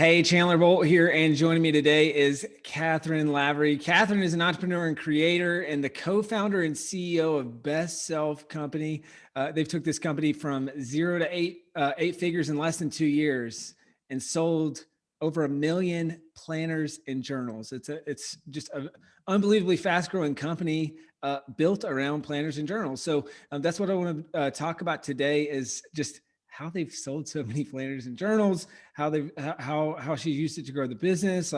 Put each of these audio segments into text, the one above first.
Hey, Chandler Bolt here, and joining me today is Cathryn Lavery. Cathryn is an entrepreneur and creator and the co-founder and CEO of Best Self Company. They've took this company from 0 to 8 figures in less than 2 years and sold over 1 million planners and journals. It's just an unbelievably fast-growing company built around planners and journals. So that's what I want to talk about today is just how they've sold so many planners and journals, how she used it to grow the business,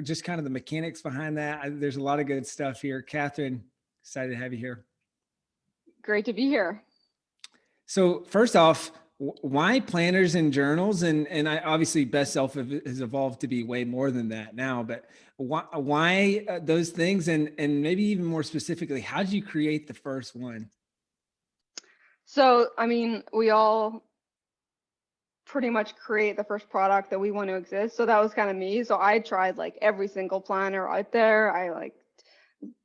just kind of the mechanics behind that. There's a lot of good stuff here. Cathryn, excited to have you here. Great to be here. So first off, why planners and journals? And I obviously Best Self has evolved to be way more than that now, but why those things? And maybe even more specifically, how did you create the first one? So, I mean, we all pretty much create the first product that we want to exist. So that was kind of me. So I tried like every single planner out there. I like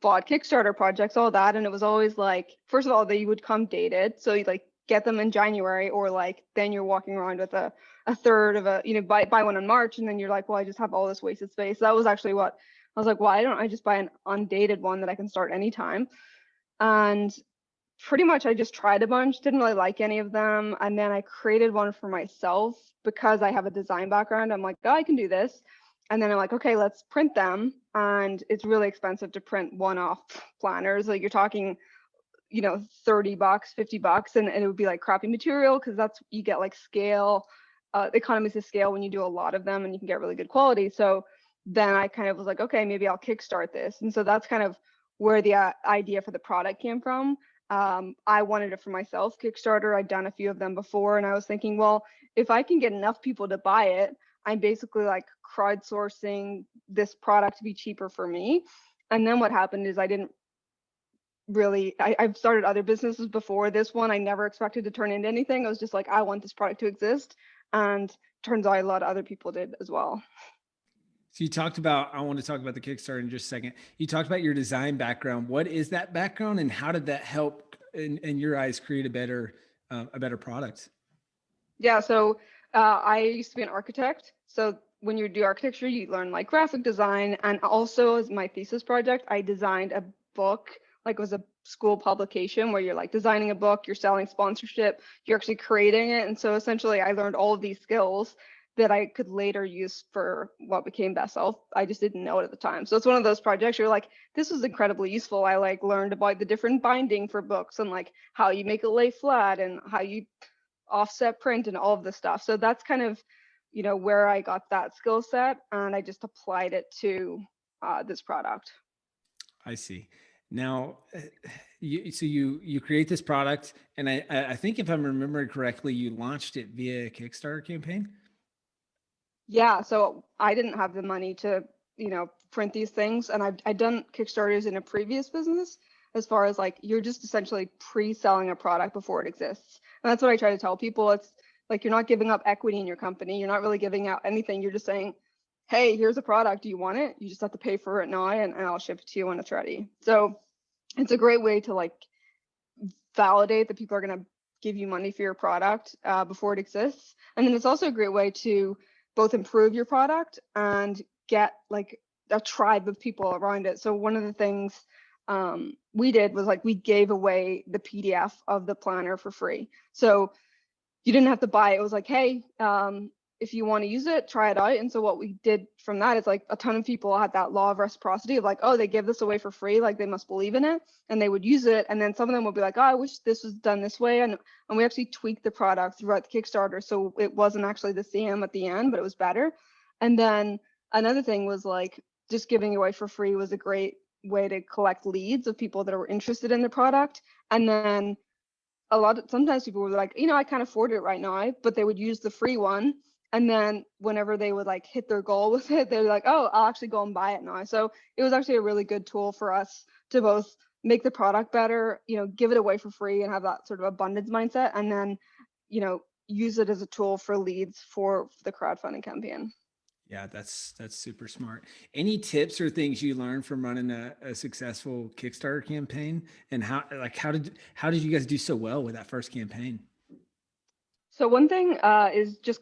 bought Kickstarter projects, all that. And it was always like, first of all, they would come dated. So you like get them in January, or like then you're walking around with a third of buy one in March. And then you're like, well, I just have all this wasted space. That was actually what I was like, why don't I just buy an undated one that I can start anytime? And pretty much I just tried a bunch, didn't really like any of them. And then I created one for myself because I have a design background. I'm like, oh, I can do this. And then I'm like, okay, let's print them. And it's really expensive to print one-off planners. Like you're talking, $30, $50, and it would be like crappy material because that's, you get like scale, economies of scale when you do a lot of them and you can get really good quality. So then I kind of was like, okay, maybe I'll kickstart this. And so that's kind of where the idea for the product came from. I wanted it for myself. Kickstarter, I'd done a few of them before, and I was thinking, well, if I can get enough people to buy it, I'm basically like crowdsourcing this product to be cheaper for me. And then what happened is I've started other businesses before this one. I never expected to turn into anything. I was just like, I want this product to exist. And turns out a lot of other people did as well. So I want to talk about the Kickstarter in just a second. You talked about your design background. What is that background and how did that help in your eyes create a better product? Yeah, so I used to be an architect. So when you do architecture, you learn like graphic design. And also as my thesis project, I designed a book, like it was a school publication where you're like designing a book, you're selling sponsorship, you're actually creating it. And so essentially I learned all of these skills that I could later use for what became Best Self. I just didn't know it at the time. So it's one of those projects you're like, this was incredibly useful. I like learned about the different binding for books and like how you make it lay flat and how you offset print and all of this stuff. So that's kind of, where I got that skill set, and I just applied it to this product. I see. Now, you create this product, and I think if I'm remembering correctly, you launched it via a Kickstarter campaign. Yeah, so I didn't have the money to, print these things, and I've done Kickstarters in a previous business. As far as like you're just essentially pre-selling a product before it exists, and that's what I try to tell people. It's like you're not giving up equity in your company. You're not really giving out anything. You're just saying, hey, here's a product. Do you want it? You just have to pay for it now, and I'll ship it to you when it's ready. So it's a great way to like validate that people are going to give you money for your product before it exists. And then it's also a great way to both improve your product and get like a tribe of people around it. So one of the things we did was like we gave away the PDF of the planner for free. So you didn't have to buy it. It was like, hey, if you want to use it, try it out. And so what we did from that is like a ton of people had that law of reciprocity of like, oh, they give this away for free, like they must believe in it, and they would use it. And then some of them would be like, oh, I wish this was done this way. And we actually tweaked the product throughout the Kickstarter, so it wasn't actually the same at the end, but it was better. And then another thing was like just giving away for free was a great way to collect leads of people that were interested in the product. And then sometimes people were like, I can't afford it right now, but they would use the free one. And then whenever they would like hit their goal with it, they're like, oh, I'll actually go and buy it now. So it was actually a really good tool for us to both make the product better, give it away for free and have that sort of abundance mindset. And then, use it as a tool for leads for the crowdfunding campaign. Yeah, that's super smart. Any tips or things you learned from running a successful Kickstarter campaign, and how did you guys do so well with that first campaign? So one thing is just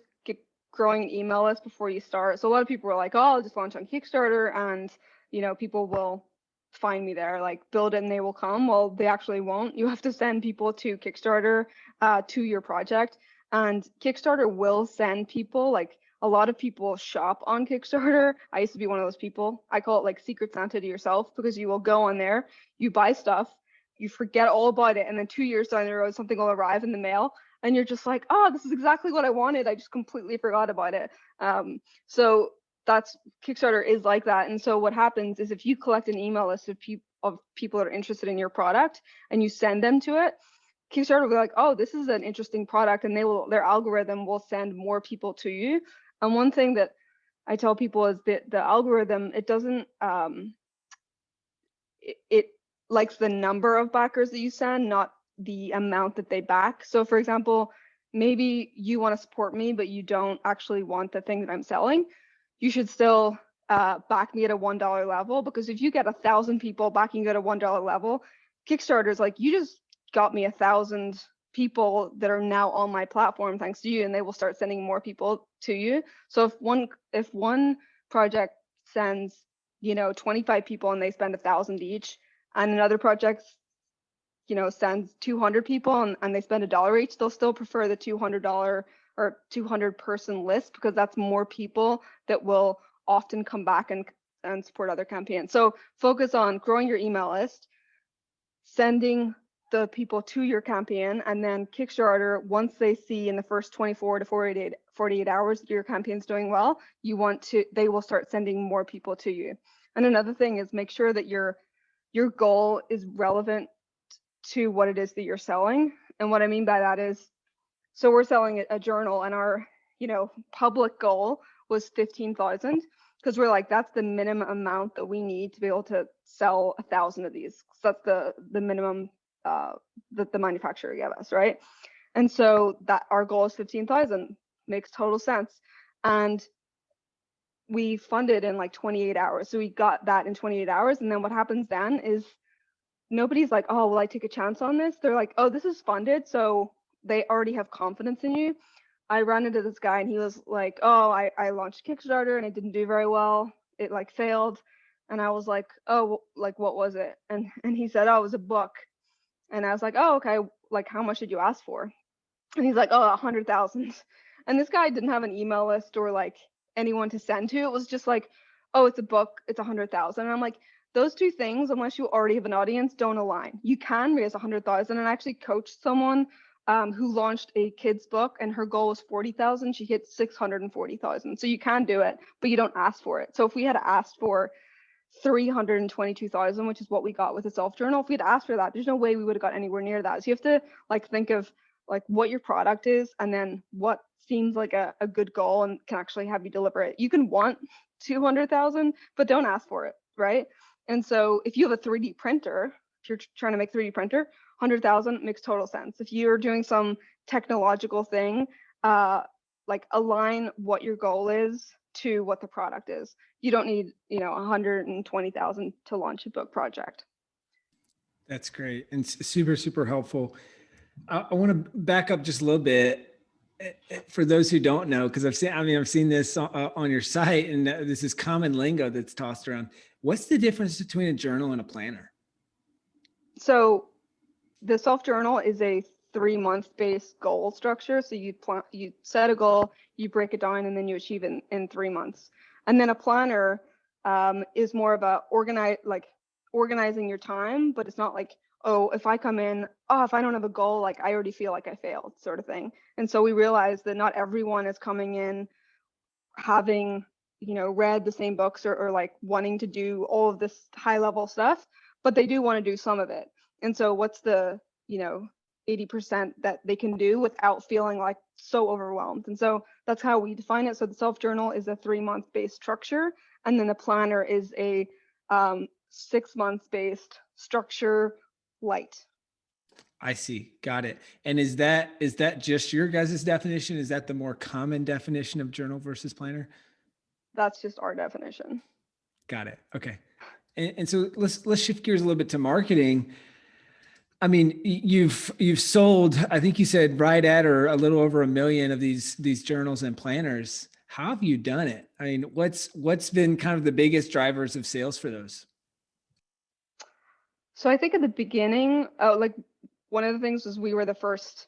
growing an email list before you start. So a lot of people are like, oh, I'll just launch on Kickstarter and, you know, people will find me there, like build it and they will come. Well, they actually won't. You have to send people to Kickstarter, to your project, and Kickstarter will send people. Like a lot of people shop on Kickstarter. I used to be one of those people. I call it like Secret Santa to yourself, because you will go on there, you buy stuff, you forget all about it, and then 2 years down the road, something will arrive in the mail, and you're just like, oh, this is exactly what I wanted. I just completely forgot about it. So that's Kickstarter is like that. And so what happens is if you collect an email list of people that are interested in your product and you send them to it, Kickstarter will be like, oh, this is an interesting product, and their algorithm will send more people to you. And one thing that I tell people is that the algorithm, it doesn't it likes the number of backers that you send, not the amount that they back. So for example, maybe you want to support me, but you don't actually want the thing that I'm selling. You should still back me at a $1 level, because if you get 1,000 people backing you at a $1 level, Kickstarter is like, you just got me 1,000 people that are now on my platform thanks to you, and they will start sending more people to you. So if one project sends, you know, 25 people and they spend 1,000 each, and another project, you know, sends 200 people and they spend $1 each, they'll still prefer the $200 or 200 person list, because that's more people that will often come back and support other campaigns. So focus on growing your email list, sending the people to your campaign, and then Kickstarter, once they see in the first 24 to 48 hours that your campaign's doing well, they will start sending more people to you. And another thing is make sure that your goal is relevant to what it is that you're selling. And what I mean by that is, so we're selling a journal, and our, you know, public goal was 15,000, because we're like, that's the minimum amount that we need to be able to sell 1,000 of these. So that's the minimum that the manufacturer gave us, right? And so that our goal is 15,000, makes total sense. And we funded in like 28 hours. So we got that in 28 hours. And then what happens then is nobody's like, oh, will I take a chance on this? They're like, oh, this is funded. So they already have confidence in you. I ran into this guy and he was like, oh, I launched Kickstarter and it didn't do very well. It like failed. And I was like, oh, like, what was it? And he said, oh, it was a book. And I was like, oh, okay. Like, how much did you ask for? And he's like, oh, 100,000. And this guy didn't have an email list or like anyone to send to. It was just like, oh, it's a book, it's 100,000. And I'm like, those two things, unless you already have an audience, don't align. You can raise 100,000. And I actually coached someone who launched a kid's book, and her goal was 40,000. She hit 640,000. So you can do it, but you don't ask for it. So if we had asked for 322,000, which is what we got with the self journal, if we had asked for that, there's no way we would have got anywhere near that. So you have to like think of like what your product is, and then what seems like a good goal and can actually have you deliver it. You can want 200,000, but don't ask for it, right? And so if you have a 3D printer, if you're trying to make 3D printer, 100,000 makes total sense. If you're doing some technological thing, like align what your goal is to what the product is. You don't need, you know, 120,000 to launch a book project. That's great and super, super helpful. I want to back up just a little bit for those who don't know, because I've seen this on your site, and this is common lingo that's tossed around. What's the difference between a journal and a planner? So the self journal is a 3-month based goal structure. So you set a goal, you break it down, and then you achieve it in 3 months. And then a planner is more of a organizing your time, but it's not like, oh, if I come in, oh, if I don't have a goal, like I already feel like I failed, sort of thing. And so we realized that not everyone is coming in having, you know, read the same books or like wanting to do all of this high level stuff, but they do want to do some of it. And so what's the, you know, 80% that they can do without feeling like so overwhelmed? And so that's how we define it. So the self journal is a 3-month based structure, and then the planner is a 6 months based structure light. I see. Got it. And is that just your guys' definition? Is that the more common definition of journal versus planner? That's just our definition. Got it. Okay. And so let's shift gears a little bit to marketing. I mean, you've sold, I think you said right at or a little over 1 million of these journals and planners. How have you done it? I mean, what's been kind of the biggest drivers of sales for those? So I think at the beginning, like one of the things was we were the first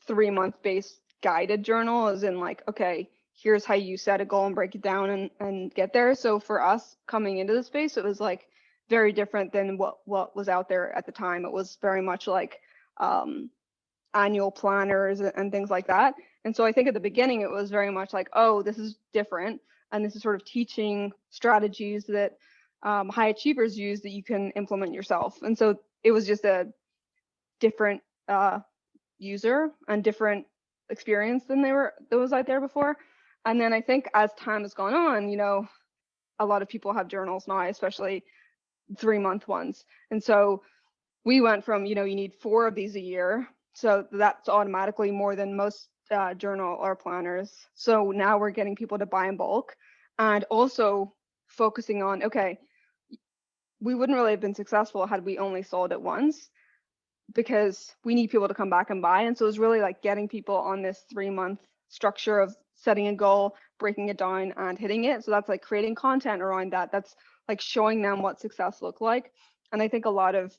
3-month based guided journal, as in like, okay, here's how you set a goal and break it down and get there. So for us coming into the space, it was like very different than what was out there at the time. It was very much like annual planners and things like that. And so I think at the beginning it was very much like, oh, this is different, and this is sort of teaching strategies that high achievers use that you can implement yourself. And so it was just a different user and different experience than that was out there before. And then I think as time has gone on, a lot of people have journals now, especially 3-month ones. And so we went from, you need 4 of these a year. So that's automatically more than most journal or planners. So now we're getting people to buy in bulk, and also focusing on, okay, we wouldn't really have been successful had we only sold it once, because we need people to come back and buy. And so it's really like getting people on this 3-month structure of setting a goal, breaking it down and hitting it. So that's like creating content around that. That's like showing them what success look like. And I think a lot of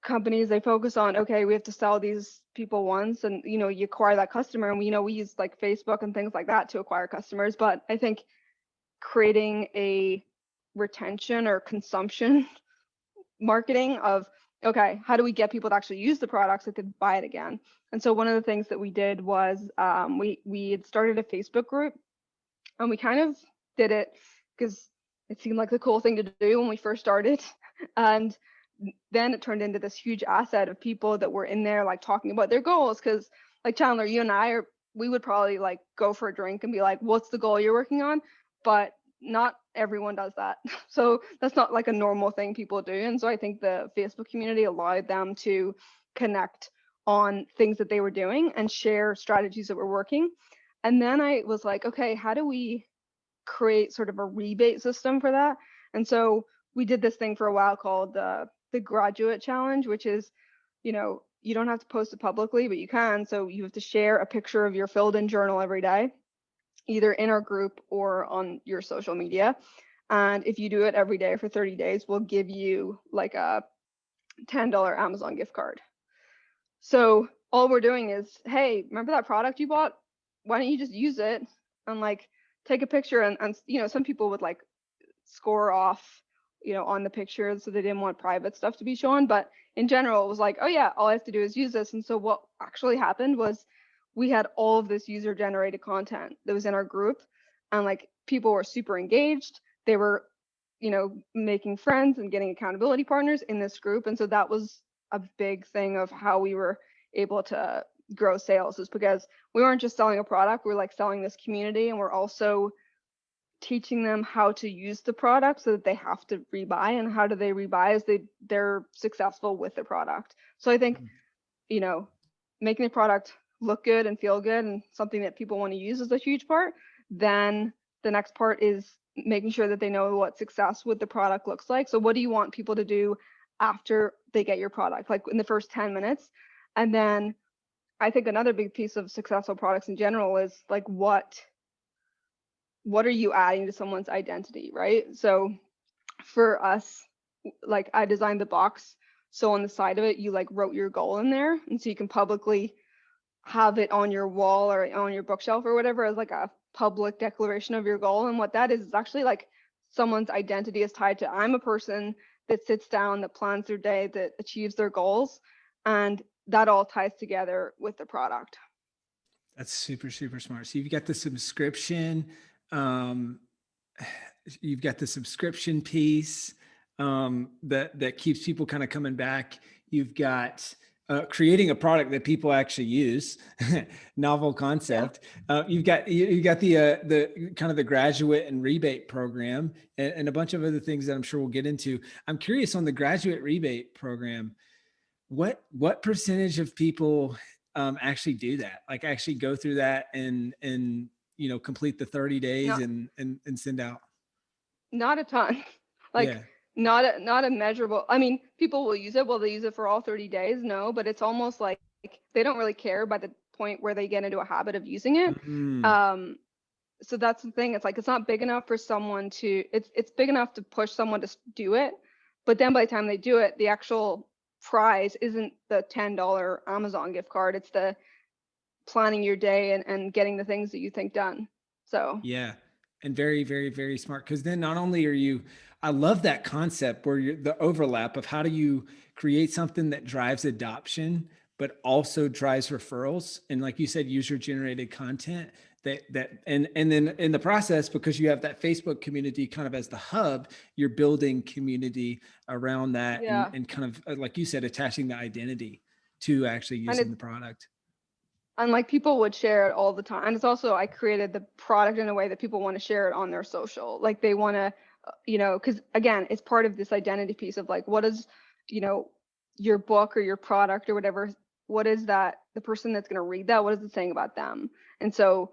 companies, they focus on, okay, we have to sell these people once, and you acquire that customer, and we use like Facebook and things like that to acquire customers. But I think creating a retention or consumption marketing of, okay, how do we get people to actually use the products so they could buy it again? And so one of the things that we did was we had started a Facebook group, and we kind of did it because it seemed like the cool thing to do when we first started. And then it turned into this huge asset of people that were in there like talking about their goals. Because like Chandler, you and I we would probably like go for a drink and be like, what's the goal you're working on? But not everyone does that. So that's not like a normal thing people do. And so I think the Facebook community allowed them to connect on things that they were doing and share strategies that were working. And then I was like, okay, how do we create sort of a rebate system for that? And so we did this thing for a while called the graduate challenge, which is, you don't have to post it publicly, but you can. So you have to share a picture of your filled in journal every day, either in our group or on your social media. And if you do it every day for 30 days, we'll give you like a $10 Amazon gift card. So all we're doing is, hey, remember that product you bought? Why don't you just use it and like take a picture? And some people would like score off, on the pictures, so they didn't want private stuff to be shown. But in general, it was like, oh yeah, all I have to do is use this. And so what actually happened was we had all of this user generated content that was in our group, and like people were super engaged. They were, making friends and getting accountability partners in this group. And so that was a big thing of how we were able to grow sales, is because we weren't just selling a product, we were like selling this community, and we're also teaching them how to use the product so that they have to rebuy. And how do they rebuy? Is they're successful with the product. So I think, making the product look good and feel good and something that people want to use is a huge part. Then the next part is making sure that they know what success with the product looks like. So what do you want people to do after they get your product, like in the first 10 minutes? And then I think another big piece of successful products in general is like, what are you adding to someone's identity, right? So for us, like I designed the box, so on the side of it, you like wrote your goal in there, and so you can publicly have it on your wall or on your bookshelf or whatever as like a public declaration of your goal. And what that is actually like someone's identity is tied to, I'm a person that sits down, that plans their day, that achieves their goals, and that all ties together with the product. That's super, super smart. So you've got the subscription, um, you've got the subscription piece that keeps people kind of coming back. You've got creating a product that people actually use, novel concept. Yeah. You've got the kind of the graduate and rebate program, and a bunch of other things that I'm sure we'll get into. I'm curious on the graduate rebate program. What percentage of people actually do that? Like actually go through that and complete the 30 days and send out? Not a ton. Like, yeah. not a measurable. I mean, people will use it. Will they use it for all 30 days? No, but it's almost like they don't really care by the point where they get into a habit of using it. Mm, Um, so that's the thing. It's like it's not big enough for someone to. It's big enough to push someone to do it, but then by the time they do it, the actual prize isn't the $10 Amazon gift card. It's the planning your day and getting the things that you think done. So yeah. And very, very, very smart. Because then not only are you, I love that concept where you're the overlap of how do you create something that drives adoption, but also drives referrals. And like you said, user generated content and then in the process, because you have that Facebook community kind of as the hub, you're building community around that yeah, and kind of, like you said, attaching the identity to actually and using it the product. and like people would share it all the time. And it's also I created the product in a way that people want to share it on their social. Like they want to, because again, it's part of this identity piece of like what is, you know, your book or your product or whatever. What is that? The person that's going to read that, what is it saying about them? And so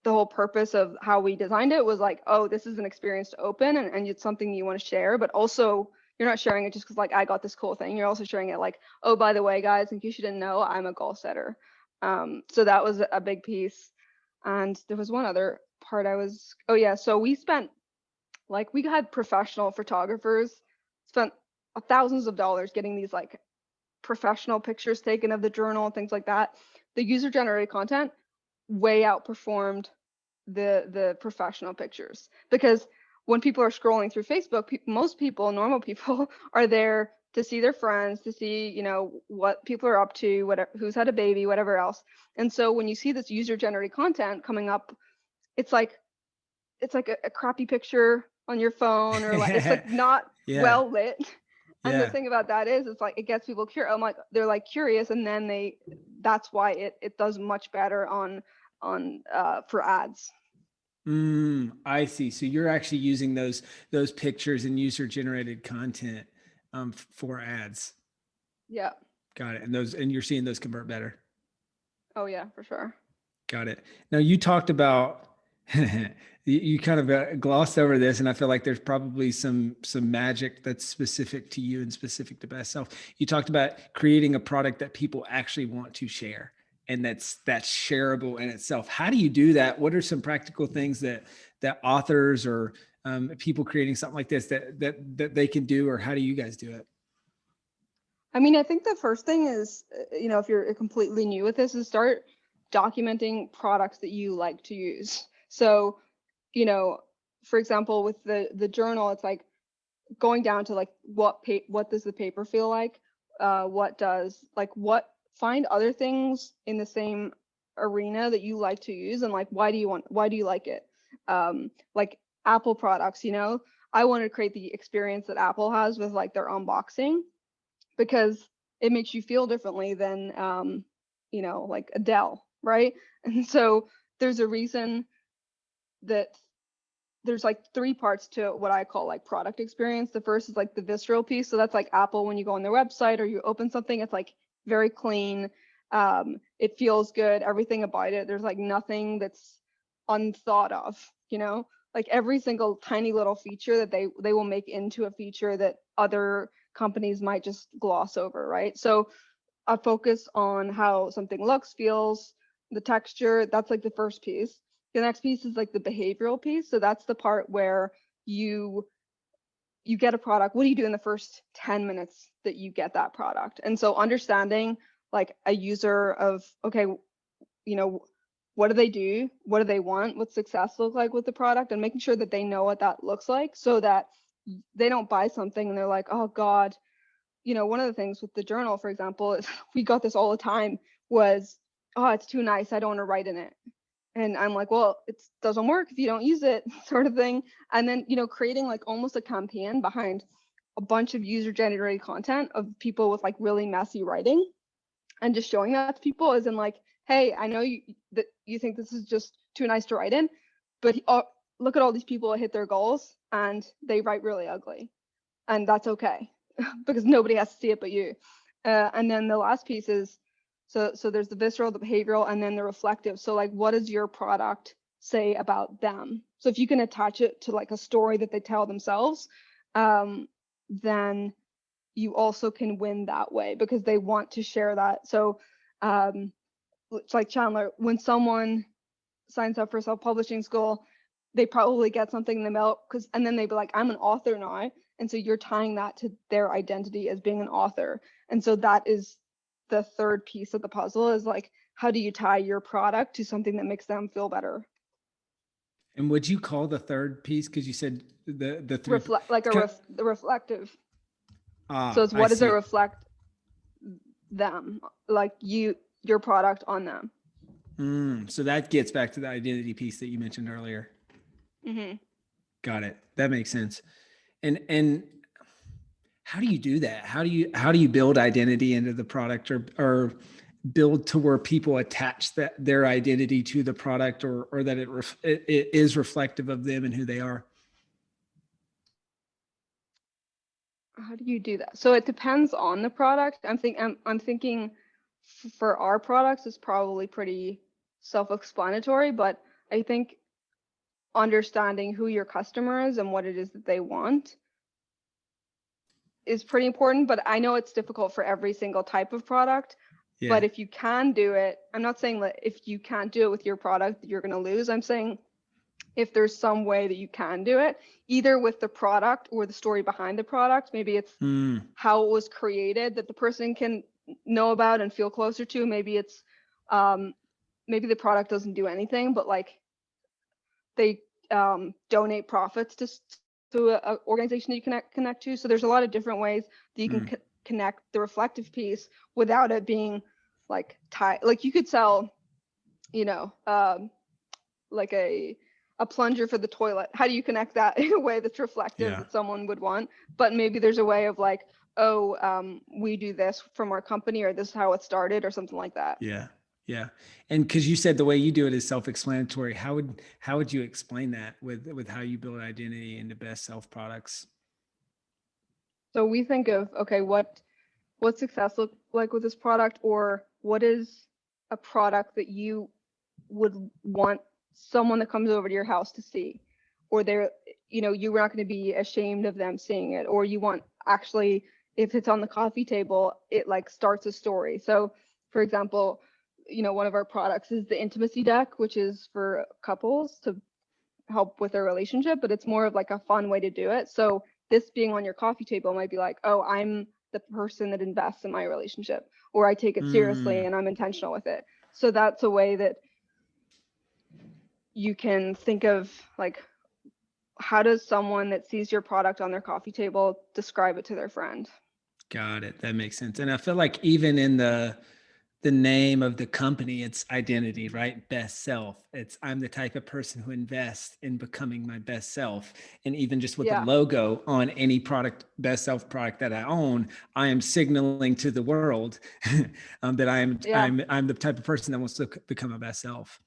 the whole purpose of how we designed it was like, oh, this is an experience to open and it's something you want to share, but also you're not sharing it just because like I got this cool thing. You're also sharing it like, oh, by the way, guys, in case you didn't know, I'm a goal setter. So that was a big piece. And there was one other part oh yeah, so we spent like we had professional photographers spent thousands of dollars getting these like professional pictures taken of the journal and things like that. The user generated content way outperformed the professional pictures because when people are scrolling through Facebook, most people, normal people, are there to see their friends, to see what people are up to, whatever, who's had a baby, whatever else. And so when you see this user generated content coming up, it's like a crappy picture on your phone or like it's like not Yeah. well lit. And the Yeah. thing about that is it's like it gets people curious. I'm like they're like curious and then that's why it does much better on for ads. I see. So you're actually using those pictures and user generated content for ads. Yeah. Got it. And you're seeing those convert better. Oh yeah, for sure. Got it. Now you talked about you kind of glossed over this, and I feel like there's probably some magic that's specific to you and specific to Best Self. You talked about creating a product that people actually want to share, and that's shareable in itself. How do you do that? What are some practical things that authors or people creating something like this that they can do, or how do you guys do it? I mean, I think the first thing is, if you're completely new with this, is start documenting products that you like to use. So, for example, with the journal, it's like going down to like what does the paper feel like? Find other things in the same arena that you like to use and like why do you like it? Like Apple products, I wanted to create the experience that Apple has with like their unboxing because it makes you feel differently than like Adele, right? And so there's a reason that there's like three parts to what I call like product experience. The first is like the visceral piece. So that's like Apple when you go on their website or you open something, it's like very clean. It feels good, everything about it. There's like nothing that's unthought of, like every single tiny little feature that they will make into a feature that other companies might just gloss over, right? So I focus on how something looks, feels, the texture. That's like the first piece. The next piece is like the behavioral piece. So that's the part where you get a product. What do you do in the first 10 minutes that you get that product? And so understanding like a user of, okay, what do they do? What do they want? What's success look like with the product? And making sure that they know what that looks like so that they don't buy something and they're like, oh God, one of the things with the journal, for example, is we got this all the time was, oh, it's too nice. I don't want to write in it. And I'm like, well, it doesn't work if you don't use it, sort of thing. And then, creating like almost a campaign behind a bunch of user generated content of people with like really messy writing and just showing that to people as in like, hey, I know that you think this is just too nice to write in, but look at all these people that hit their goals and they write really ugly. And that's okay because nobody has to see it but you. And then the last piece is, so there's the visceral, the behavioral, and then the reflective. So like, what does your product say about them? So if you can attach it to like a story that they tell themselves, then you also can win that way because they want to share that. So it's like Chandler, when someone signs up for self-publishing school, they probably get something in the mail and then they'd be like, I'm an author now. And so you're tying that to their identity as being an author. And so that is the third piece of the puzzle, is like, how do you tie your product to something that makes them feel better? And would you call the third piece, because you said the three, The reflective. So it's I what does it see. reflect them, like your product on them. So that gets back to the identity piece that you mentioned earlier. Mm-hmm. Got it. That makes sense. And how do you do that? How do you build identity into the product, or build to where people attach their identity to the product, or that it is reflective of them and who they are? How do you do that? So it depends on the product. I'm thinking for our products, it's probably pretty self-explanatory, but I think understanding who your customer is and what it is that they want is pretty important. But I know it's difficult for every single type of product. Yeah. But if you can do it, I'm not saying that if you can't do it with your product, you're going to lose. I'm saying if there's some way that you can do it, either with the product or the story behind the product, maybe it's how it was created that the person can know about and feel closer to. Maybe it's maybe the product doesn't do anything, but like they donate profits to an organization that you connect to. So there's a lot of different ways that you can connect the reflective piece without it being like tied. Like you could sell, like a plunger for the toilet. How do you connect that in a way that's reflective that someone would want? But maybe there's a way of like, we do this from our company, or this is how it started, or something like that. Yeah. And because you said the way you do it is self-explanatory, how would you explain that with how you build identity into best self products? So we think of, okay, what success look like with this product, or what is a product that you would want someone that comes over to your house to see, or they're, you're not going to be ashamed of them seeing it, or you want, actually, if it's on the coffee table, it like starts a story. So for example, one of our products is the intimacy deck, which is for couples to help with their relationship, but it's more of like a fun way to do it. So this being on your coffee table might be like, oh, I'm the person that invests in my relationship, or I take it seriously and I'm intentional with it. So that's a way that you can think of, like, how does someone that sees your product on their coffee table describe it to their friend? Got it. That makes sense. And I feel like even in the name of the company, it's identity, right? Best self. It's, I'm the type of person who invests in becoming my best self. And even just with the logo on any product, best self product that I own, I am signaling to the world that I'm the type of person that wants to become a best self.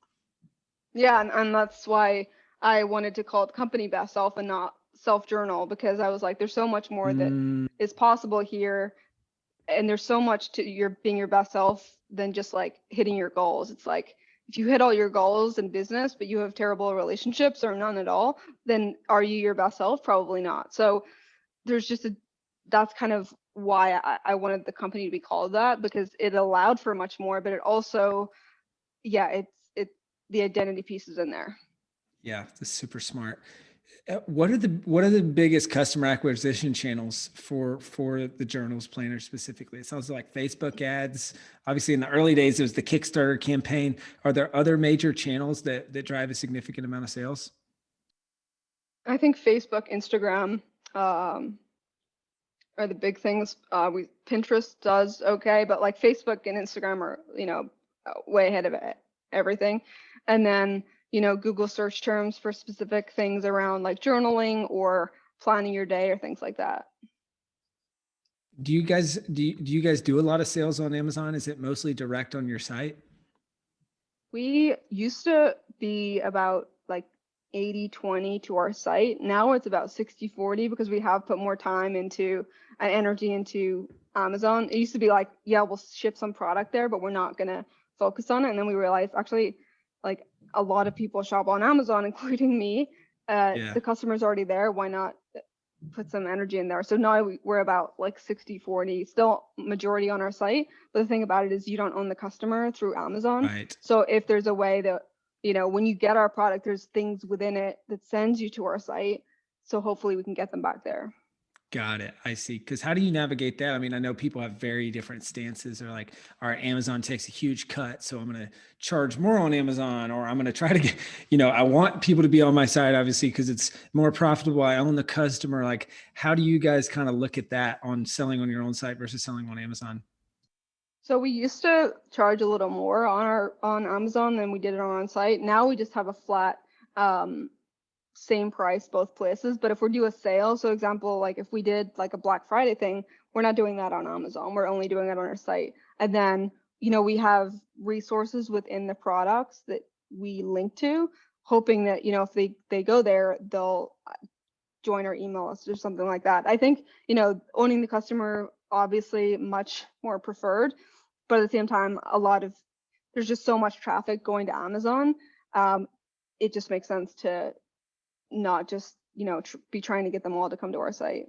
Yeah. And that's why I wanted to call it company best self and not self journal, because I was like, there's so much more that is possible here. And there's so much to your being your best self than just like hitting your goals. It's like, if you hit all your goals in business, but you have terrible relationships or none at all, then are you your best self? Probably not. So there's just that's kind of why I wanted the company to be called that, because it allowed for much more, but it also, the identity pieces in there. Yeah, that's super smart. What are the biggest customer acquisition channels for the journals planner specifically? It sounds like Facebook ads. Obviously, in the early days, it was the Kickstarter campaign. Are there other major channels that drive a significant amount of sales? I think Facebook, Instagram are the big things. Pinterest does okay, but like Facebook and Instagram are, way ahead of everything. And then, Google search terms for specific things around like journaling or planning your day or things like that. Do you guys do a lot of sales on Amazon? Is it mostly direct on your site? We used to be about like 80-20 to our site. Now it's about 60-40 because we have put more time into and energy into Amazon. It used to be like, yeah, we'll ship some product there, but we're not going to focus on it. And then we realized actually, like, a lot of people shop on Amazon, including me. The customer's already there. Why not put some energy in there. So now we're about like 60-40, still majority on our site. But the thing about it is you don't own the customer through Amazon. Right. So if there's a way that, when you get our product, there's things within it that sends you to our site. So hopefully we can get them back there. Got it. I see. Because how do you navigate that? I mean, I know people have very different stances. They're like, all right, Amazon takes a huge cut, so I'm going to charge more on Amazon, or I'm going to try to get, I want people to be on my side, obviously, because it's more profitable. I own the customer. Like, how do you guys kind of look at that on selling on your own site versus selling on Amazon? So we used to charge a little more on Amazon than we did it on our site. Now we just have a flat same price both places. But if we do a sale, so example, like if we did like a Black Friday thing, we're not doing that on Amazon. We're only doing it on our site. And then, we have resources within the products that we link to, hoping that, if they go there, they'll join our email list or something like that. I think, owning the customer, obviously much more preferred, but at the same time, there's just so much traffic going to Amazon. It just makes sense to not just be trying to get them all to come to our site.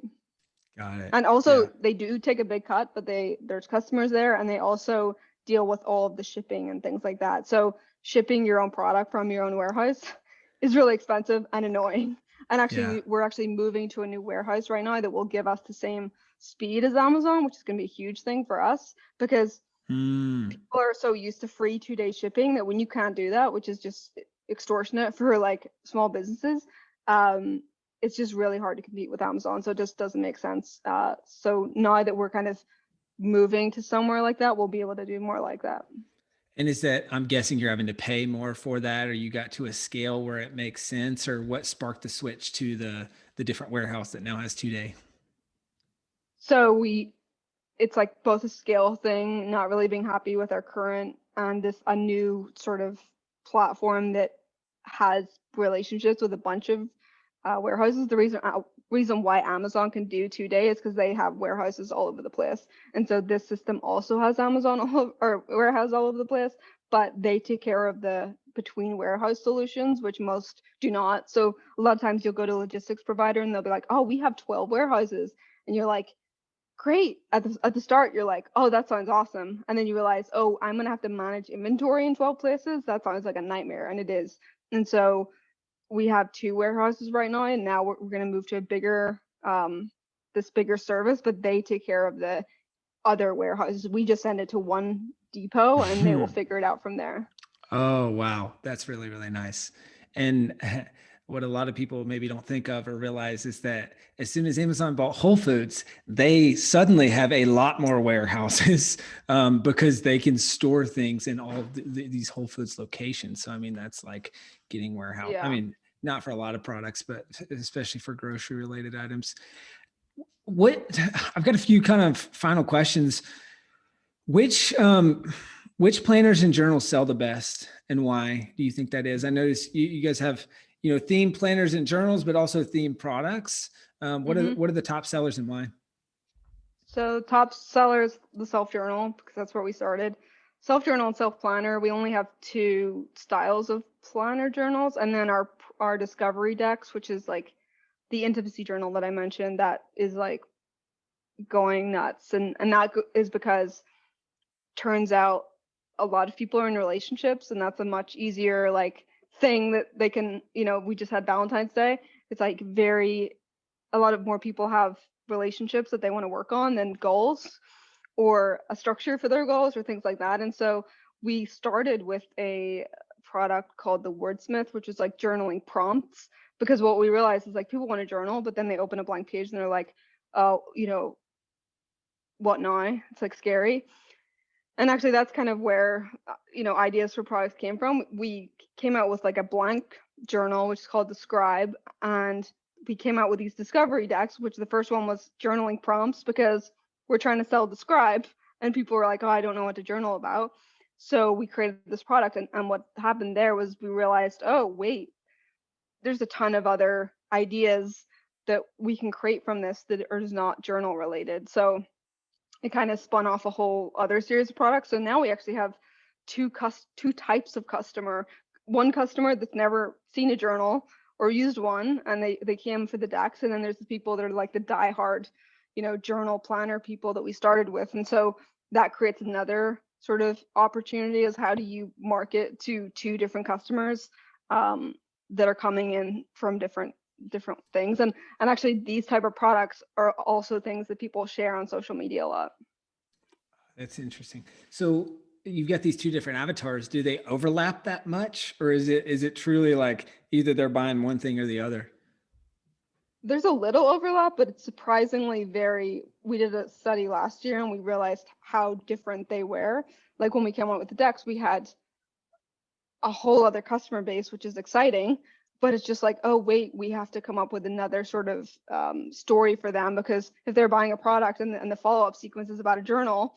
Got it. And also Yeah. they do take a big cut, but there's customers there, and they also deal with all of the shipping and things like that. So shipping your own product from your own warehouse is really expensive and annoying. And actually Yeah. we're actually moving to a new warehouse right now that will give us the same speed as Amazon, which is going to be a huge thing for us, because people are so used to free 2-day shipping that when you can't do that, which is just extortionate for like small businesses, it's just really hard to compete with Amazon. So it just doesn't make sense. So now that we're kind of moving to somewhere like that, we'll be able to do more like that. And is that, I'm guessing you're having to pay more for that, or you got to a scale where it makes sense, or what sparked the switch to the different warehouse that now has 2-day? So it's like both a scale thing, not really being happy with our current, and a new sort of platform that has relationships with a bunch of warehouses. The reason why Amazon can do 2-day is because they have warehouses all over the place, and so this system also has or warehouse all over the place, but they take care of the between warehouse solutions, which most do not. So a lot of times you'll go to a logistics provider and they'll be like, "Oh, we have 12 warehouses," and you're like, great. At the start, you're like, oh, that sounds awesome. And then you realize, oh, I'm going to have to manage inventory in 12 places. That sounds like a nightmare. And it is. And so we have 2 warehouses right now. And now we're going to move to this bigger service, but they take care of the other warehouses. We just send it to one depot and they will figure it out from there. Oh, wow. That's really, really nice. And what a lot of people maybe don't think of or realize is that as soon as Amazon bought Whole Foods, they suddenly have a lot more warehouses because they can store things in all these Whole Foods locations. So, I mean, that's like getting warehouse. I Yeah. mean, not for a lot of products, but especially for grocery related items. I've got a few kind of final questions. Which which planners and journals sell the best, and why do you think that is? I notice you guys have theme planners and journals, but also theme products. What are the top sellers and why? So top sellers, the self journal, because that's where we started. Self journal and self planner. We only have 2 styles of planner journals, and then our discovery decks, which is like the intimacy journal that I mentioned, that is like going nuts, and that is because turns out a lot of people are in relationships, and that's a much easier like thing that they can. We just had Valentine's Day. It's like a lot of more people have relationships that they want to work on than goals or a structure for their goals or things like that. And so we started with a product called the Wordsmith, which is like journaling prompts, because what we realized is like people want to journal, but then they open a blank page and they're like, oh, what now? It's like scary. And actually that's kind of where, ideas for products came from. We came out with like a blank journal, which is called the Scribe, and we came out with these discovery decks, which the first one was journaling prompts because we're trying to sell the Scribe and people were like, oh, I don't know what to journal about. So we created this product, and what happened there was we realized, oh, wait, there's a ton of other ideas that we can create from this that are not journal related. So it kind of spun off a whole other series of products. So now we actually have two types of customer. One customer that's never seen a journal, or used one and they came for the decks. And then there's the people that are like the diehard, journal planner people that we started with. And so that creates another sort of opportunity, is how do you market to two different customers that are coming in from different things. And actually these type of products are also things that people share on social media a lot. That's interesting. So you've got these two different avatars. Do they overlap that much, or is it truly like either they're buying one thing or the other? There's a little overlap, but it's surprisingly we did a study last year and we realized how different they were. Like when we came out with the decks, we had a whole other customer base, which is exciting, but it's just like, oh wait, we have to come up with another sort of story for them, because if they're buying a product and the follow-up sequence is about a journal,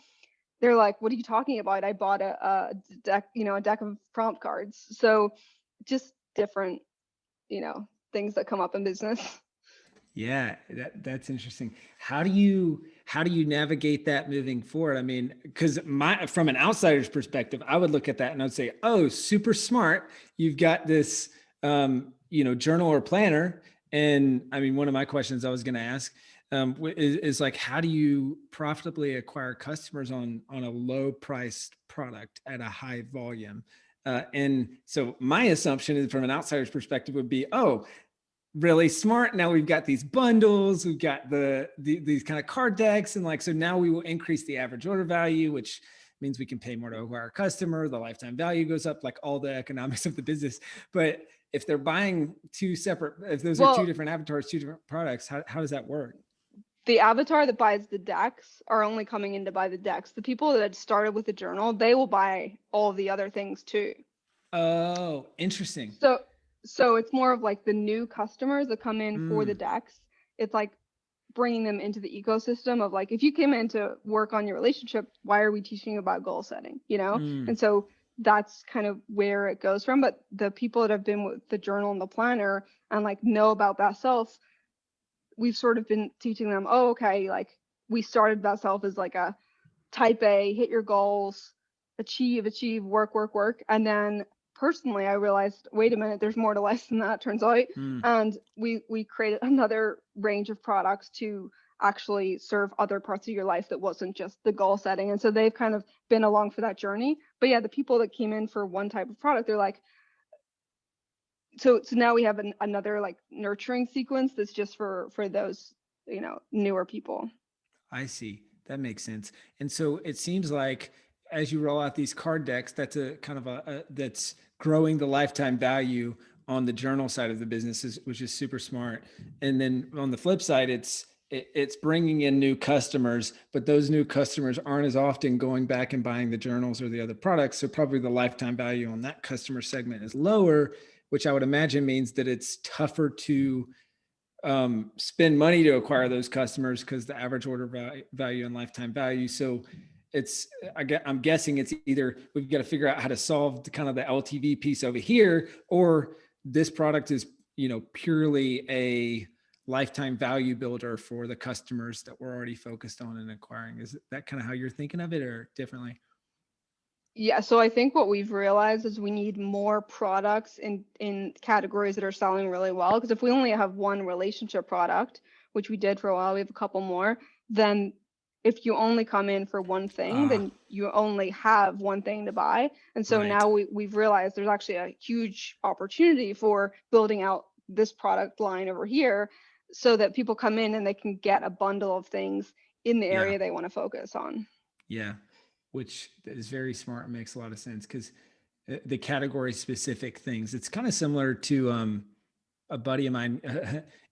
they're like, what are you talking about? I bought a deck, a deck of prompt cards. So just different, things that come up in business. Yeah, that's interesting. How do you navigate that moving forward? I mean, because from an outsider's perspective, I would look at that and I'd say, oh, super smart. You've got this journal or planner. And I mean, one of my questions I was going to ask is like, how do you profitably acquire customers on a low priced product at a high volume? And so my assumption is, from an outsider's perspective, would be, oh, really smart. Now we've got these bundles, we've got these kind of card decks, and like, so now we will increase the average order value, which means we can pay more to acquire a customer. The lifetime value goes up, like all the economics of the business. But if they're buying if those are two different avatars, two different products, how does that work? The avatar that buys the decks are only coming in to buy the decks. The people that had started with the journal, they will buy all the other things too. Oh, interesting. So it's more of like the new customers that come in for the decks. It's like bringing them into the ecosystem of like, if you came in to work on your relationship, why are we teaching you about goal setting, And so that's kind of where it goes from. But the people that have been with the journal and the planner and like know about Best Self, we've sort of been teaching them, oh, okay, like we started Best Self as like a type A, hit your goals, achieve, work. And then personally, I realized, wait a minute, there's more to life than that, turns out. And we created another range of products to actually serve other parts of your life that wasn't just the goal setting. And so they've kind of been along for that journey. But yeah, the people that came in for one type of product, they're like, so now we have another like nurturing sequence that's just for those, newer people. I see. That makes sense. And so it seems like as you roll out these card decks, that's a kind of that's growing the lifetime value on the journal side of the business, which is super smart. And then on the flip side, it's bringing in new customers, but those new customers aren't as often going back and buying the journals or the other products. So probably the lifetime value on that customer segment is lower, which I would imagine means that it's tougher to spend money to acquire those customers because the average order value and lifetime value. So I'm guessing it's either we've got to figure out how to solve the kind of the LTV piece over here, or this product is, purely a lifetime value builder for the customers that we're already focused on and acquiring. Is that kind of how you're thinking of it, or differently? Yeah, so I think what we've realized is we need more products in categories that are selling really well. Because if we only have one relationship product, which we did for a while, we have a couple more, then if you only come in for one thing, then you only have one thing to buy. And so now we've realized there's actually a huge opportunity for building out this product line over here so that people come in and they can get a bundle of things in the area they want to focus on. Yeah. Which is very smart and makes a lot of sense, because the category specific things, it's kind of similar to a buddy of mine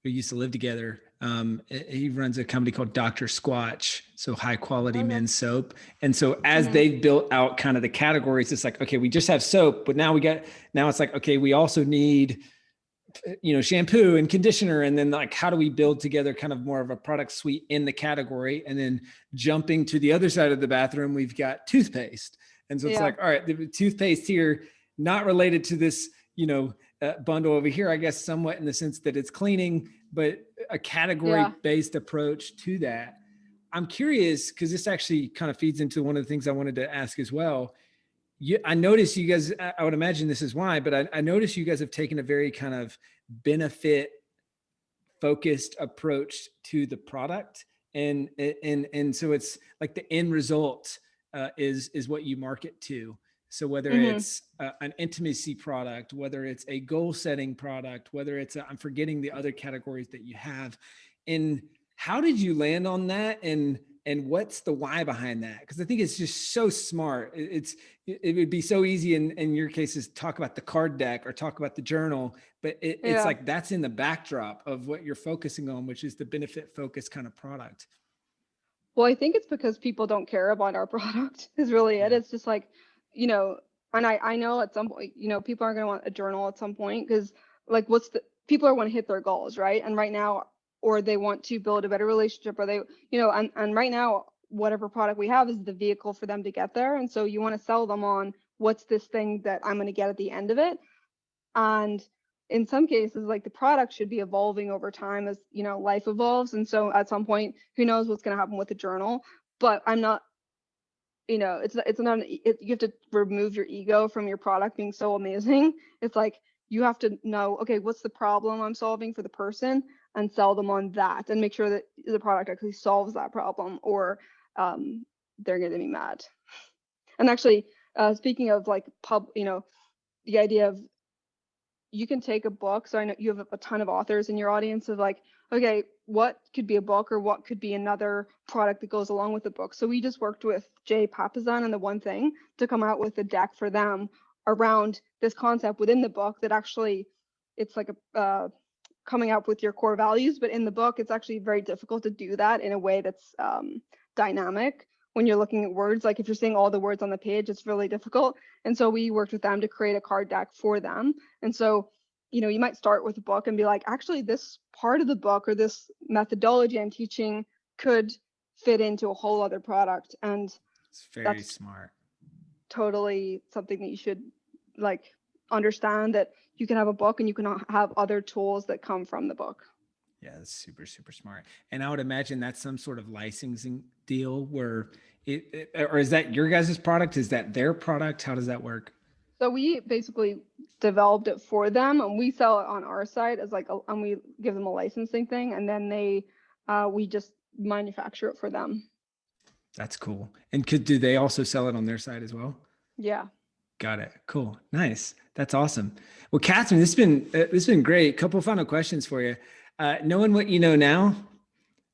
who used to live together. He runs a company called Dr. Squatch, so high quality men's soap. And so as they've built out kind of the categories, it's like, okay, we just have soap, but now it's like, okay, we also need shampoo and conditioner. And then like, how do we build together kind of more of a product suite in the category? And then jumping to the other side of the bathroom, we've got toothpaste. And so it's like, all right, the toothpaste here, not related to this, bundle over here, I guess, somewhat in the sense that it's cleaning, but a category based approach to that. I'm curious, because this actually kind of feeds into one of the things I wanted to ask as well. I noticed you guys, I would imagine this is why, but I noticed you guys have taken a very kind of benefit focused approach to the product. And so it's like the end result is what you market to. So whether Mm-hmm. it's an intimacy product, whether it's a goal setting product, whether it's I'm forgetting the other categories that you have. And how did you land on that? And what's the why behind that? Because I think it's just so smart. It would be so easy in your cases, talk about the card deck or talk about the journal, but it's Yeah. like that's in the backdrop of what you're focusing on, which is the benefit focused kind of product. Well, I think it's because people don't care about our product is really it. Yeah. It's just like, you know, and I know at some point, people are going to want a journal at some point because like people are want to hit their goals, right? And right now, or they want to build a better relationship or they, and right now, whatever product we have is the vehicle for them to get there. And so you want to sell them on what's this thing that I'm going to get at the end of it. And in some cases, like the product should be evolving over time as, life evolves. And so at some point, who knows what's going to happen with the journal, but I'm not, it's not, you have to remove your ego from your product being so amazing. It's like, you have to know, okay, what's the problem I'm solving for the person and sell them on that and make sure that the product actually solves that problem or they're going to be mad. And actually, speaking of like the idea of you can take a book. So I know you have a ton of authors in your audience of like, okay, what could be a book or what could be another product that goes along with the book. So we just worked with Jay Papasan and The One Thing to come out with a deck for them around this concept within the book that actually it's like a coming up with your core values. But in the book, it's actually very difficult to do that in a way that's dynamic. When you're looking at words, like if you're seeing all the words on the page, it's really difficult. And so we worked with them to create a card deck for them. And so, you might start with a book and be like, actually, this part of the book or this methodology I'm teaching could fit into a whole other product. And It's very that's smart. totally something that you should like understand, that you can have a book and you can have other tools that come from the book. Yeah, that's super, super smart. And I would imagine that's some sort of licensing deal where or is that your guys' product? Is that their product? How does that work? So we basically developed it for them and we sell it on our side as like, and we give them a licensing thing and then we just manufacture it for them. That's cool. And do they also sell it on their side as well? Yeah. Got it. Cool. Nice. That's awesome. Well, Cathryn, this has been great. Couple final questions for you. Knowing what you know now,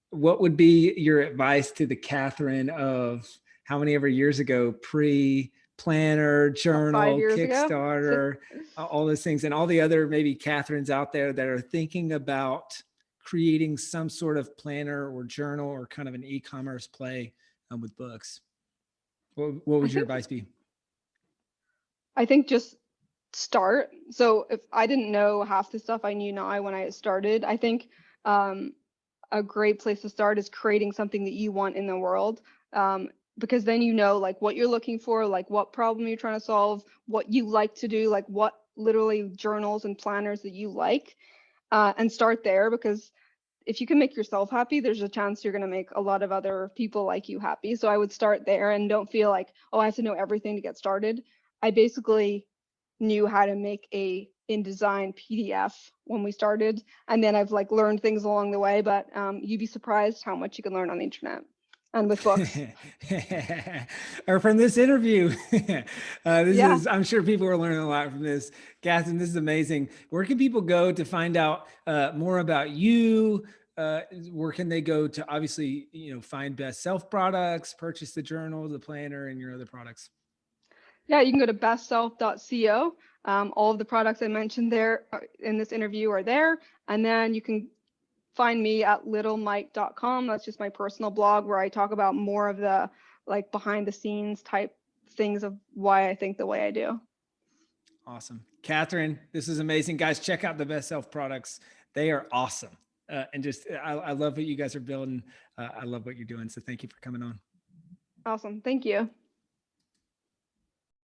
what would be your advice to the Cathryn of how many ever years ago, pre-planner, journal, 5 years ago. Kickstarter, all those things, and all the other maybe Cathryns out there that are thinking about creating some sort of planner or journal or kind of an e-commerce play with books? What would your advice be? I think just start. So if I didn't know half the stuff I knew now when I started, I think a great place to start is creating something that you want in the world. Because then like what you're looking for, like what problem you're trying to solve, what you like to do, like what literally journals and planners that you like, and start there. Because if you can make yourself happy, there's a chance you're going to make a lot of other people like you happy. So I would start there and don't feel like, oh, I have to know everything to get started. I basically knew how to make a InDesign PDF when we started, and then I've like learned things along the way, but you'd be surprised how much you can learn on the internet and with books. Or from this interview. Yeah. I'm sure people are learning a lot from this. Cathryn, this is amazing. Where can people go to find out more about you? Where can they go to obviously, find best self products, purchase the journal, the planner, and your other products? Yeah, you can go to bestself.co. All of the products I mentioned there in this interview are there. And then you can find me at littlemike.com. That's just my personal blog where I talk about more of the like behind the scenes type things of why I think the way I do. Awesome. Cathryn, this is amazing. Guys, check out the Best Self products. They are awesome. I love what you guys are building. I love what you're doing. So thank you for coming on. Awesome. Thank you.